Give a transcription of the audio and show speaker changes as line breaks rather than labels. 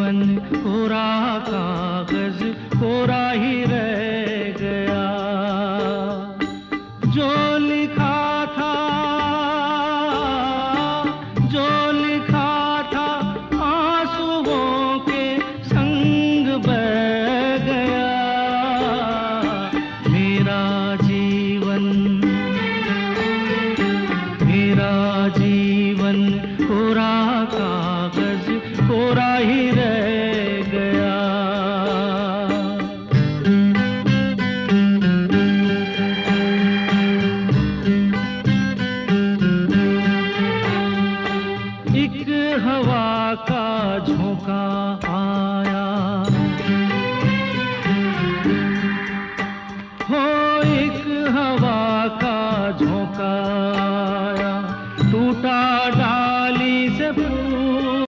जीवन कोरा कागज कोरा ही रह गया। जो लिखा था, जो लिखा था आंसुओं के संग बह गया। मेरा जीवन, मेरा जीवन कोरा कागज कोरा ही रह गया। एक हवा का झोंका आया,